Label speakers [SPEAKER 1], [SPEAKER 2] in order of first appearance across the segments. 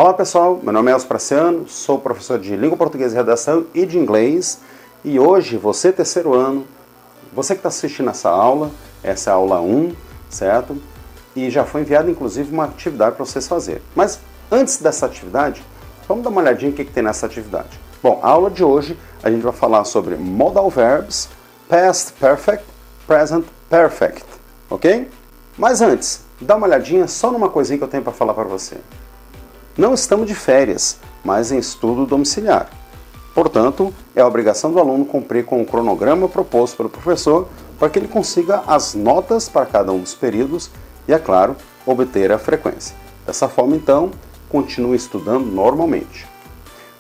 [SPEAKER 1] Olá pessoal, meu nome é Elcio Praciano, sou professor de Língua Portuguesa e Redação e de Inglês. E hoje, você terceiro ano, você que está assistindo essa é a aula 1, certo? E já foi enviada inclusive uma atividade para vocês fazerem. Mas antes dessa atividade, vamos dar uma olhadinha no que tem nessa atividade. Bom, a aula de hoje a gente vai falar sobre modal verbs, past perfect, present perfect, ok? Mas antes, dá uma olhadinha só numa coisinha que eu tenho para falar para você. Não estamos de férias, mas em estudo domiciliar. Portanto, é a obrigação do aluno cumprir com o cronograma proposto pelo professor para que ele consiga as notas para cada um dos períodos e, é claro, obter a frequência. Dessa forma, então, continue estudando normalmente.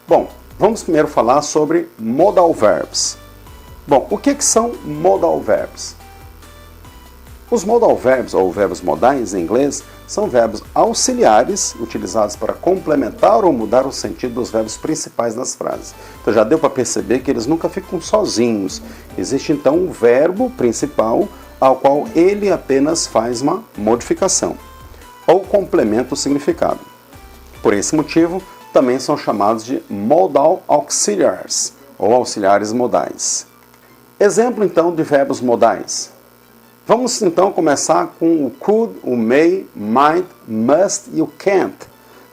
[SPEAKER 1] Bom, vamos primeiro falar sobre modal verbs. Bom, o que são modal verbs? Os modal verbs, ou verbos modais em inglês, são verbos auxiliares utilizados para complementar ou mudar o sentido dos verbos principais das frases. Então já deu para perceber que eles nunca ficam sozinhos. Existe então um verbo principal ao qual ele apenas faz uma modificação ou complementa o significado. Por esse motivo, também são chamados de modal auxiliaries ou auxiliares modais. Exemplo então de verbos modais. Vamos então começar com o could, o may, might, must e o can't,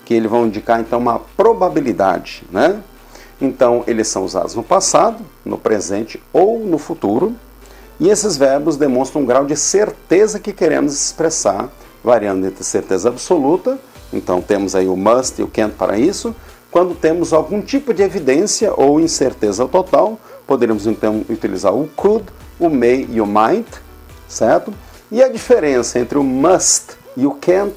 [SPEAKER 1] que eles vão indicar então uma probabilidade, né? Então eles são usados no passado, no presente ou no futuro, e esses verbos demonstram um grau de certeza que queremos expressar, variando entre certeza absoluta, então temos aí o must e o can't para isso. Quando temos algum tipo de evidência ou incerteza total, poderíamos então utilizar o could, o may e o might, certo? E a diferença entre o must e o can't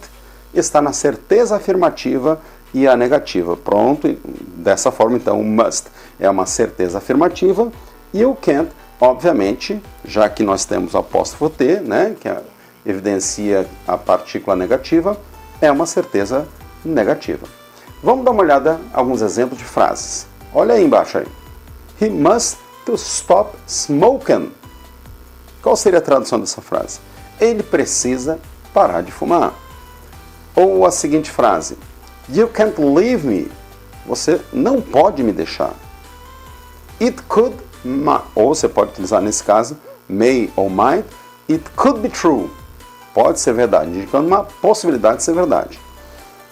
[SPEAKER 1] está na certeza afirmativa e a negativa. Pronto, dessa forma então o must é uma certeza afirmativa e o can't, obviamente, já que nós temos o apóstrofo T, né, que evidencia a partícula negativa, é uma certeza negativa. Vamos dar uma olhada em alguns exemplos de frases. Olha aí embaixo aí. He must to stop smoking. Qual seria a tradução dessa frase? Ele precisa parar de fumar. Ou a seguinte frase: You can't leave me. Você não pode me deixar. It could, ou você pode utilizar nesse caso, may ou might. It could be true. Pode ser verdade, indicando uma possibilidade de ser verdade.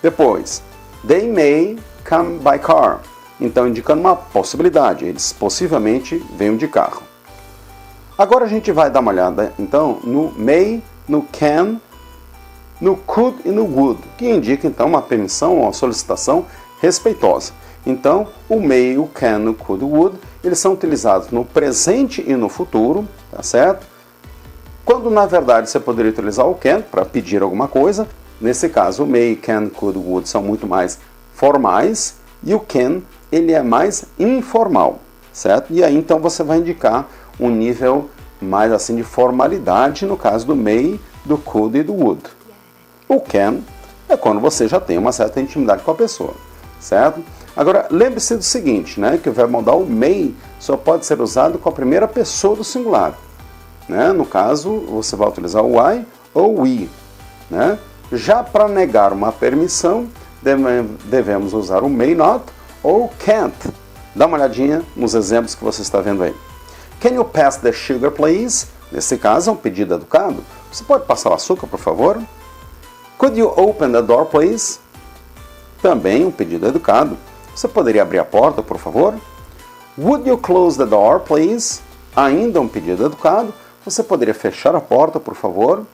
[SPEAKER 1] Depois, they may come by car. Então, indicando uma possibilidade. Eles possivelmente venham de carro. Agora a gente vai dar uma olhada, então, no may, no can, no could e no would, que indica, então, uma permissão ou uma solicitação respeitosa. Então, o may, o can, o could e o would, eles são utilizados no presente e no futuro, tá certo? Quando, na verdade, você poderia utilizar o can para pedir alguma coisa. Nesse caso, o may, can, could e would são muito mais formais e o can, ele é mais informal, certo? E aí, então, você vai indicar um nível mais assim de formalidade no caso do may, do could e do would. O can é quando você já tem uma certa intimidade com a pessoa, certo? Agora, lembre-se do seguinte, né, que o verbo modal may só pode ser usado com a primeira pessoa do singular, né? No caso, você vai utilizar o I ou we, né? Já para negar uma permissão, devemos usar o may not ou can't. Dá uma olhadinha nos exemplos que você está vendo aí. Can you pass the sugar, please? Nesse caso, é um pedido educado. Você pode passar o açúcar, por favor? Could you open the door, please? Também um pedido educado. Você poderia abrir a porta, por favor? Would you close the door, please? Ainda um pedido educado. Você poderia fechar a porta, por favor?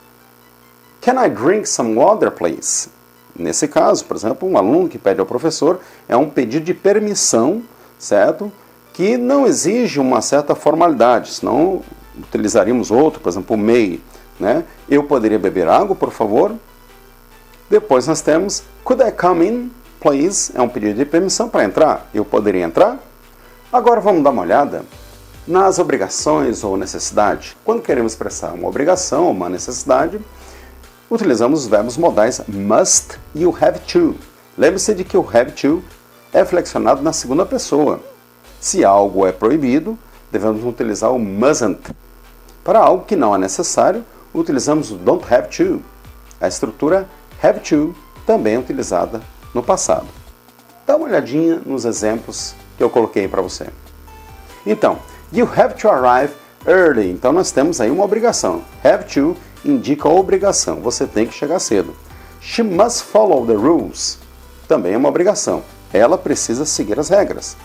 [SPEAKER 1] Can I drink some water, please? Nesse caso, por exemplo, um aluno que pede ao professor é um pedido de permissão, certo? Que não exige uma certa formalidade, senão utilizaríamos outro, por exemplo, o may, né? Eu poderia beber água, por favor? Depois nós temos could I come in, please? É um pedido de permissão para entrar. Eu poderia entrar? Agora vamos dar uma olhada nas obrigações ou necessidade. Quando queremos expressar uma obrigação ou uma necessidade, utilizamos os verbos modais must e o have to. Lembre-se de que o have to é flexionado na segunda pessoa. Se algo é proibido, devemos utilizar o mustn't. Para algo que não é necessário, utilizamos o don't have to. A estrutura have to também é utilizada no passado. Dá uma olhadinha nos exemplos que eu coloquei para você. Então, you have to arrive early. Então nós temos aí uma obrigação. Have to indica a obrigação. Você tem que chegar cedo. She must follow the rules. Também é uma obrigação. Ela precisa seguir as regras.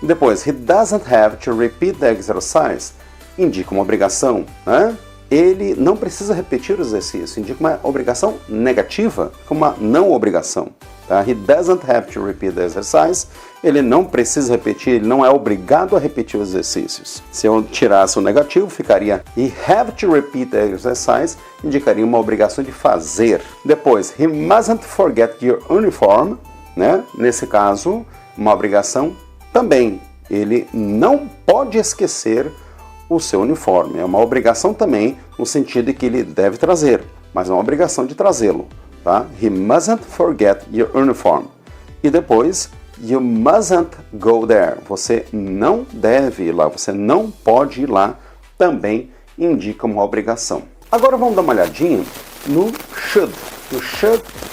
[SPEAKER 1] Depois, he doesn't have to repeat the exercise. Indica uma obrigação, né? Ele não precisa repetir o exercício. Indica uma obrigação negativa, como uma não obrigação. Tá? He doesn't have to repeat the exercise. Ele não precisa repetir, ele não é obrigado a repetir os exercícios. Se eu tirasse o negativo, ficaria he have to repeat the exercise, indicaria uma obrigação de fazer. Depois, he mustn't forget your uniform, né? Nesse caso, uma obrigação também. Ele não pode esquecer o seu uniforme. É uma obrigação também, no sentido de que ele deve trazer, mas é uma obrigação de trazê-lo. Tá? He mustn't forget your uniform. E depois, you mustn't go there. Você não deve ir lá, você não pode ir lá, também indica uma obrigação. Agora vamos dar uma olhadinha no should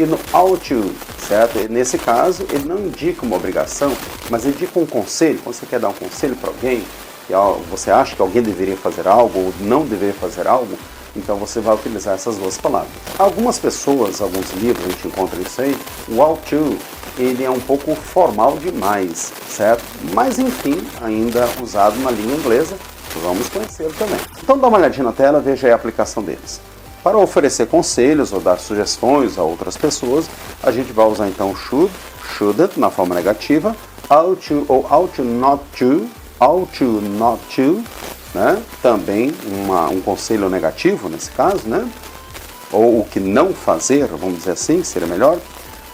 [SPEAKER 1] e no ought to, certo? Nesse caso, ele não indica uma obrigação, mas indica um conselho. Quando você quer dar um conselho para alguém, que você acha que alguém deveria fazer algo ou não deveria fazer algo, então você vai utilizar essas duas palavras. Algumas pessoas, alguns livros, a gente encontra isso aí, o ought to, ele é um pouco formal demais, certo? Mas enfim, ainda usado na língua inglesa, vamos conhecê-lo também. Então dá uma olhadinha na tela, veja aí a aplicação deles. Para oferecer conselhos ou dar sugestões a outras pessoas, a gente vai usar então should, shouldn't na forma negativa, ought to ou ought to not to, né? Também um conselho negativo nesse caso, né? Ou o que não fazer, vamos dizer assim, seria melhor.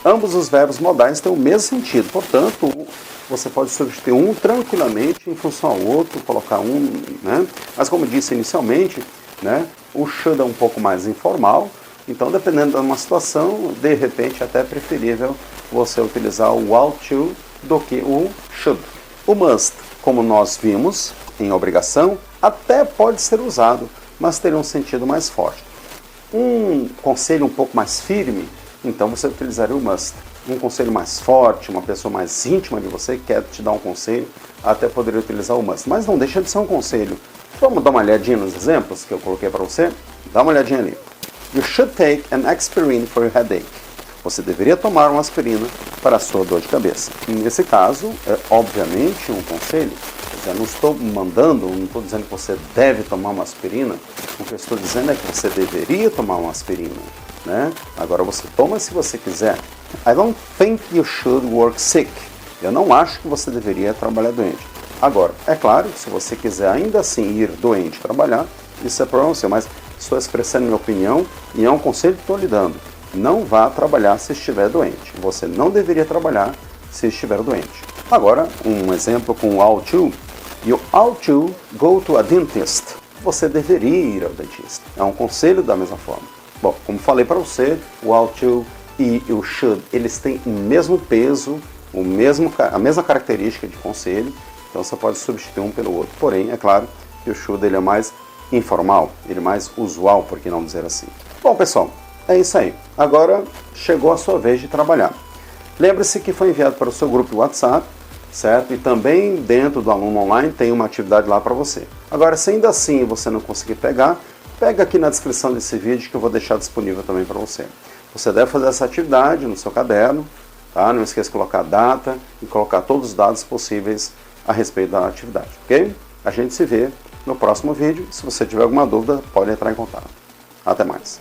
[SPEAKER 1] Ambos os verbos modais têm o mesmo sentido, portanto, você pode substituir um tranquilamente em função ao outro, colocar um, né? Mas como disse inicialmente, né? O should é um pouco mais informal, então dependendo de uma situação, de repente até é preferível você utilizar o ought to do que o should. O must, como nós vimos, em obrigação, até pode ser usado, mas teria um sentido mais forte. Um conselho um pouco mais firme, então você utilizaria o must. Um conselho mais forte, uma pessoa mais íntima de você que quer te dar um conselho, até poderia utilizar o must. Mas não deixa de ser um conselho. Vamos dar uma olhadinha nos exemplos que eu coloquei para você? Dá uma olhadinha ali. You should take an aspirin for your headache. Você deveria tomar uma aspirina para a sua dor de cabeça. Nesse caso, é obviamente um conselho. Eu não estou mandando, não estou dizendo que você deve tomar uma aspirina. O que eu estou dizendo é que você deveria tomar uma aspirina, né? Agora você toma se você quiser. I don't think you should work sick. Eu não acho que você deveria trabalhar doente. Agora, é claro que se você quiser ainda assim ir doente trabalhar, isso é problema seu, mas estou expressando minha opinião e é um conselho que estou lhe dando. Não vá trabalhar se estiver doente. Você não deveria trabalhar se estiver doente. Agora, um exemplo com o ought to. You ought to go to a dentist. Você deveria ir ao dentista. É um conselho da mesma forma. Bom, como falei para você, o ought to e o should, eles têm o mesmo peso, a mesma característica de conselho, então você pode substituir um pelo outro. Porém, é claro que o should ele é mais informal, ele é mais usual, por que não dizer assim. Bom, pessoal, é isso aí. Agora chegou a sua vez de trabalhar. Lembre-se que foi enviado para o seu grupo WhatsApp, certo? E também dentro do Aluno Online tem uma atividade lá para você. Agora, se ainda assim você não conseguir pegar, pega aqui na descrição desse vídeo que eu vou deixar disponível também para você. Você deve fazer essa atividade no seu caderno, tá? Não esqueça de colocar a data e colocar todos os dados possíveis a respeito da atividade, ok? A gente se vê no próximo vídeo. Se você tiver alguma dúvida, pode entrar em contato. Até mais.